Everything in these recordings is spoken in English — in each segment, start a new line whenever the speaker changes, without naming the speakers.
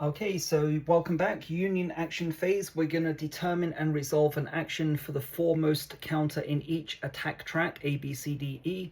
Okay, so welcome back. Union action phase. We're going to determine and resolve an action for the foremost counter in each attack track, A, B, C, D, E,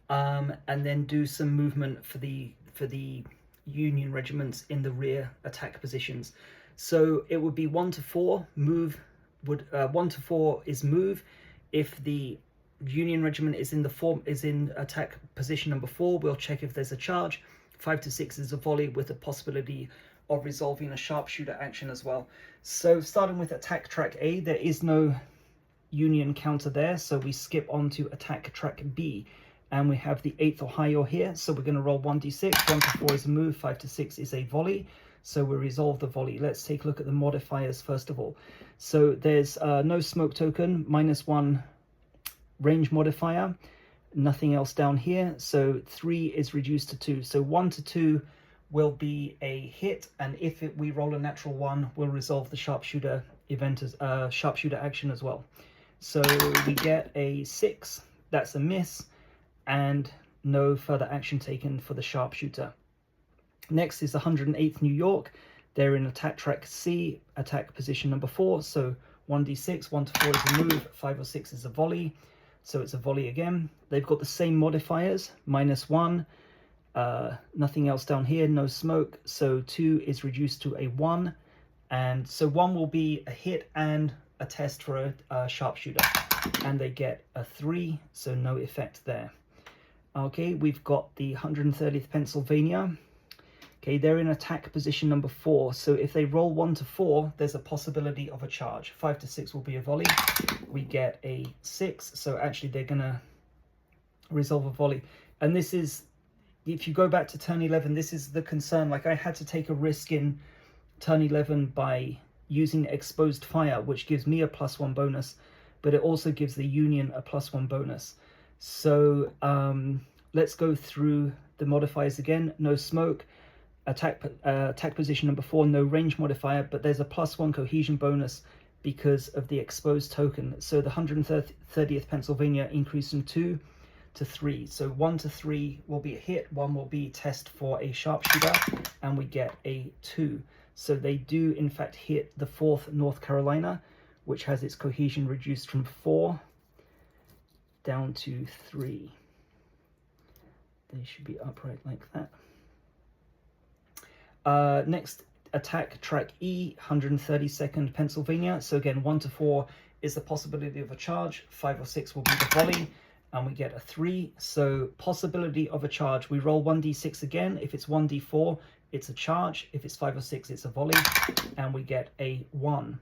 and then do some movement for the Union regiments in the rear attack positions. So it would be 1 to 4. Move would 1 to 4 is move. If the Union regiment is in attack position number 4, we'll check if there's a charge. 5 to 6 is a volley with the possibility of resolving a sharpshooter action as well. So starting with attack track A, there is no Union counter there, so we skip on to attack track B, and we have the 8th Ohio here. So we're going to roll 1d6. 1 to 4 is a move, 5 to 6 is a volley, so we resolve the volley. Let's take a look at the modifiers first of all. So there's no smoke token, -1 range modifier, nothing else down here, so 3 is reduced to 2. So 1 to 2 will be a hit, and if we roll a natural 1, we'll resolve the sharpshooter event as sharpshooter action as well. So we get a 6, that's a miss, and no further action taken for the sharpshooter. Next is 108th New York. They're in attack track C, attack position number 4. So 1d6, 1 to 4 is a move, 5 or 6 is a volley. So it's a volley again. They've got the same modifiers, -1. Nothing else down here, no smoke, so 2 is reduced to a 1, and so 1 will be a hit and a test for a sharpshooter, and they get a 3, so no effect there. Okay, we've got the 130th Pennsylvania. Okay, they're in attack position number 4, so if they roll 1 to 4, there's a possibility of a charge. 5 to 6 will be a volley. We get a 6, so actually they're gonna resolve a volley, and this is, if you go back to turn 11, this is the concern. Like, I had to take a risk in turn 11 by using exposed fire, which gives me a +1 bonus, but it also gives the Union a +1 bonus. So let's go through the modifiers again. No smoke, attack position number 4, no range modifier, but there's a +1 cohesion bonus because of the exposed token. So the 130th Pennsylvania increased from 2 to 3. So 1 to 3 will be a hit, 1 will be test for a sharpshooter, and we get a 2. So they do in fact hit the 4th North Carolina, which has its cohesion reduced from 4 down to 3. They should be upright like that. Next, attack track E, 132nd Pennsylvania. So again, 1 to 4 is the possibility of a charge, 5 or 6 will be the volley, and we get a 3. So possibility of a charge, we roll 1d6 again. If it's 1d4, it's a charge. If it's 5 or 6, it's a volley, and we get a 1.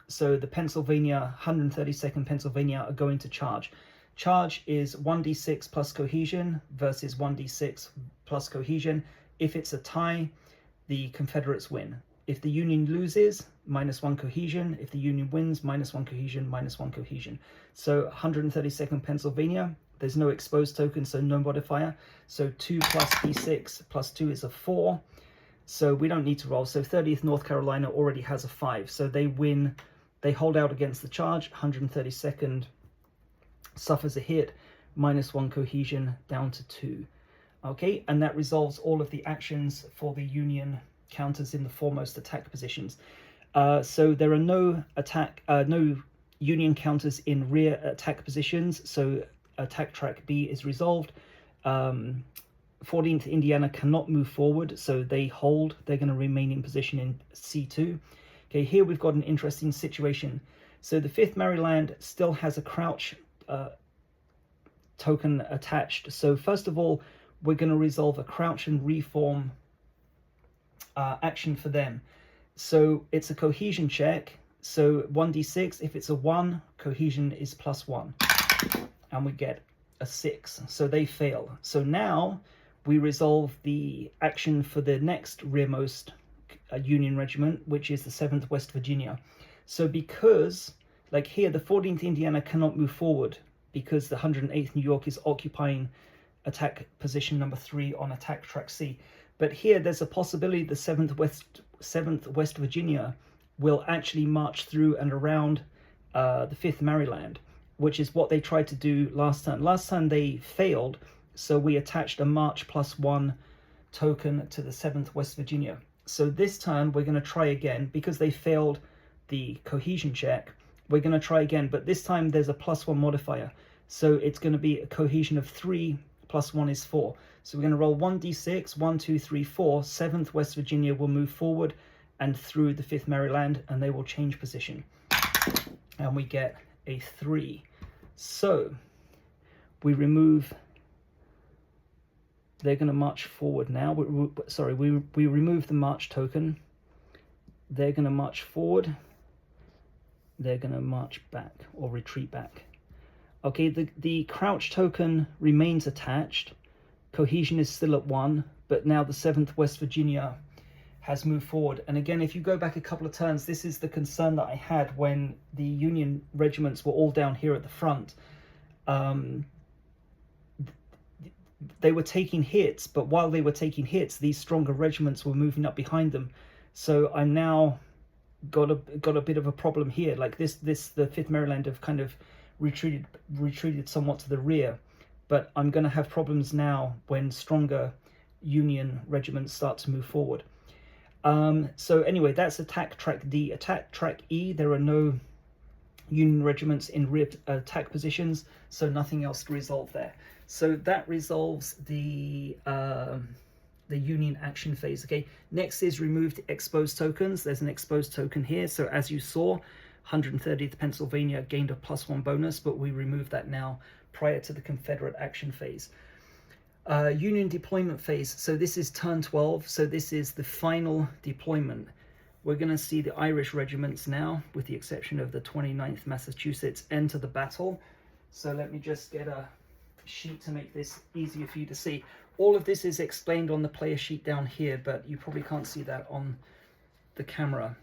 So the 132nd Pennsylvania are going to charge. Charge is 1d6 plus cohesion versus 1d6 plus cohesion. If it's a tie, the Confederates win. If the Union loses, -1 cohesion. If the Union wins, -1 cohesion, -1 cohesion. So 132nd Pennsylvania, there's no exposed token, so no modifier. So 2 plus d6 plus 2 is a 4. So we don't need to roll. So 30th North Carolina already has a 5. So they win, they hold out against the charge. 132nd suffers a hit, -1 cohesion, down to 2. Okay, and that resolves all of the actions for the Union counters in the foremost attack positions. So there are no Union counters in rear attack positions, so attack track B is resolved. 14th Indiana cannot move forward, so they hold. They're going to remain in position in C2. Okay, here we've got an interesting situation. So the 5th Maryland still has a crouch token attached. So first of all, we're going to resolve a crouch and reform action for them. So it's a cohesion check. So 1d6, if it's a 1, cohesion is +1. And we get a 6. So they fail. So now we resolve the action for the next rearmost Union regiment, which is the 7th West Virginia. So because, like here, the 14th Indiana cannot move forward because the 108th New York is occupying attack position number 3 on attack track C. But here there's a possibility the 7th West Virginia will actually march through and around the 5th Maryland, which is what they tried to do last time. Last time they failed, so we attached a March +1 token to the 7th West Virginia. So this turn we're going to try again because they failed the cohesion check. We're going to try again, but this time there's a +1 modifier. So it's going to be a cohesion of 3 plus 1 is 4. So we're going to roll 1d6, 1, 2, 3, 4. 7th West Virginia will move forward and through the 5th Maryland, and they will change position. And we get a 3. So we remove, they're going to march forward now. We remove the march token. They're going to march forward. They're going to march back or retreat back. Okay, the crouch token remains attached. Cohesion is still at 1, but now the 7th West Virginia has moved forward. And again, if you go back a couple of turns, this is the concern that I had when the Union regiments were all down here at the front. They were taking hits, but while they were taking hits, these stronger regiments were moving up behind them. So I'm now got a bit of a problem here. Like the 5th Maryland have kind of retreated somewhat to the rear, but I'm going to have problems now when stronger Union regiments start to move forward. So anyway, that's attack track D. Attack track E, there are no Union regiments in rear attack positions, so nothing else to resolve there. So that resolves the Union action phase. Okay, next is remove the exposed tokens. There's an exposed token here. So as you saw, 130th Pennsylvania gained a +1 bonus, but we removed that now prior to the Confederate action phase. Union deployment phase. So this is turn 12. So this is the final deployment. We're going to see the Irish regiments now, with the exception of the 29th Massachusetts, enter the battle. So let me just get a sheet to make this easier for you to see. All of this is explained on the player sheet down here, but you probably can't see that on the camera.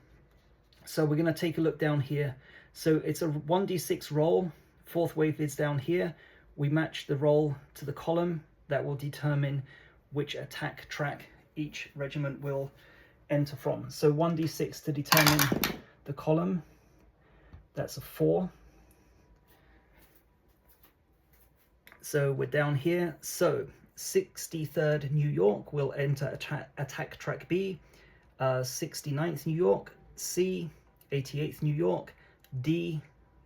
So we're going to take a look down here. So it's a 1d6 roll. 4th wave is down here. We match the roll to the column. That will determine which attack track each regiment will enter from. So 1d6 to determine the column. That's a 4. So we're down here. So 63rd New York will enter attack track B. 69th New York, C. 88th New York, D.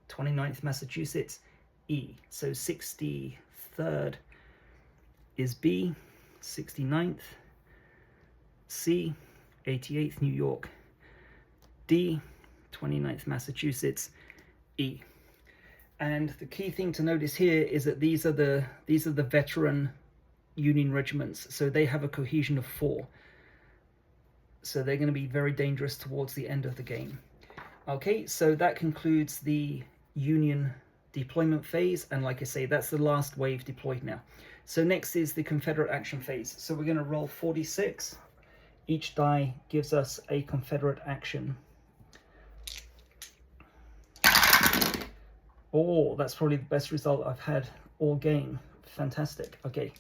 29th Massachusetts, E. So 63rd is B, 69th, C, 88th New York, D, 29th Massachusetts, E. And the key thing to notice here is that these are the veteran Union regiments, so they have a cohesion of 4. So they're going to be very dangerous towards the end of the game. Okay, so that concludes the Union deployment phase, and like I say, that's the last wave deployed now. So next is the Confederate action phase. So we're going to roll 46. Each die gives us a Confederate action. Oh, that's probably the best result I've had all game. Fantastic. Okay,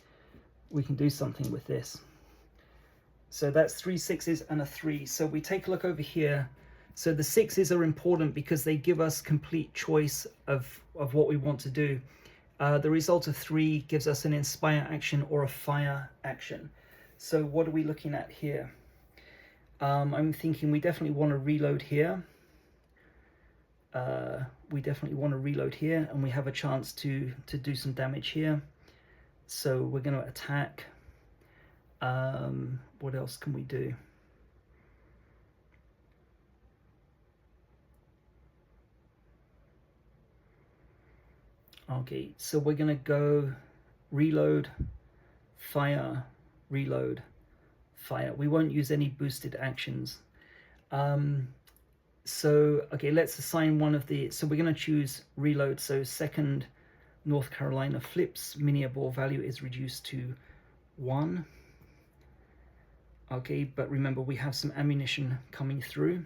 we can do something with this. So that's 3 6s and a 3. So we take a look over here. So the 6s are important because they give us complete choice of what we want to do. The result of 3 gives us an inspire action or a fire action. So what are we looking at here? I'm thinking we definitely want to reload here. We definitely want to reload here, and we have a chance to do some damage here. So we're going to attack. What else can we do? Okay, so we're going to go reload, fire, reload, fire. We won't use any boosted actions. So, okay, let's assign one of the... So we're going to choose reload. So 2nd North Carolina flips. Mini ball value is reduced to 1. Okay, but remember, we have some ammunition coming through.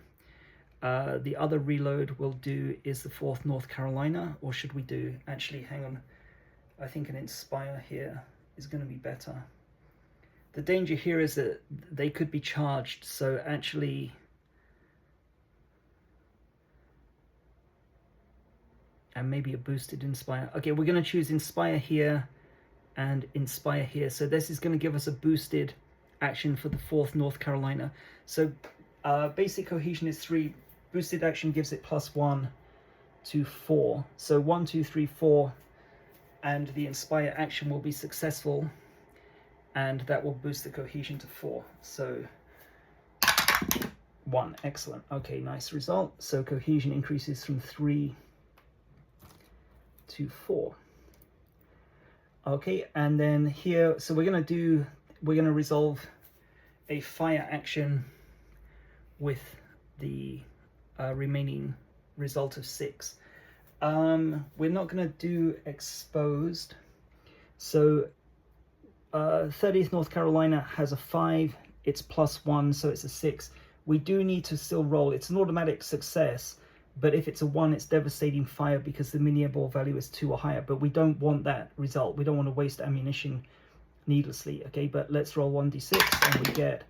The other reload we'll do is the 4th North Carolina, or should we do, actually, hang on, I think an inspire here is going to be better. The danger here is that they could be charged, so actually, and maybe a boosted inspire. Okay, we're going to choose inspire here and inspire here. So this is going to give us a boosted action for the 4th North Carolina. So basic cohesion is 3. Boosted action gives it +1 to 4. So 1, 2, 3, 4, and the inspire action will be successful, and that will boost the cohesion to 4. So 1. Excellent. Okay, nice result. So cohesion increases from 3 to 4. Okay, and then here, so we're going to resolve a fire action with the remaining result of 6. We're not going to do exposed. So 30th North Carolina has a 5, it's +1, so it's a 6. We do need to still roll. It's an automatic success, but if it's a 1, it's devastating fire because the mini airborne value is 2 or higher, but we don't want that result. We don't want to waste ammunition needlessly. Okay, but let's roll 1d6 and we get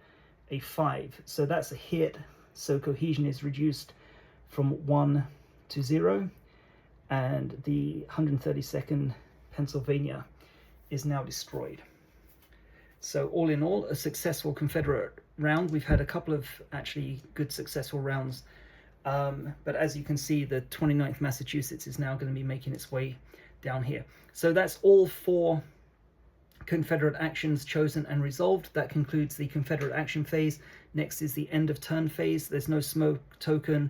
a 5. So that's a hit. So cohesion is reduced from 1 to 0, and the 132nd Pennsylvania is now destroyed. So all in all, a successful Confederate round. We've had a couple of actually good successful rounds, but as you can see, the 29th Massachusetts is now going to be making its way down here. So that's all 4 Confederate actions chosen and resolved. That concludes the Confederate action phase. Next is the end of turn phase. There's no smoke token.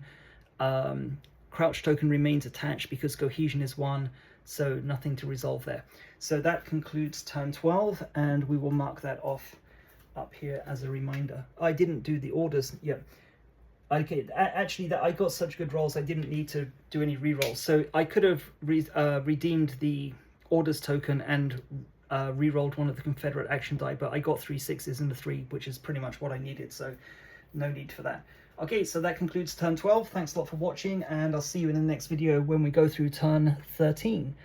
Crouch token remains attached because cohesion is 1, so nothing to resolve there. So that concludes turn 12, and we will mark that off up here as a reminder. I didn't do the orders yet. Okay, actually, I got such good rolls, I didn't need to do any re-rolls. So I could have redeemed the orders token and re-rolled one of the Confederate action die, but I got 3 6s and a 3, which is pretty much what I needed, so no need for that. Okay, so that concludes turn 12. Thanks a lot for watching, and I'll see you in the next video when we go through turn 13.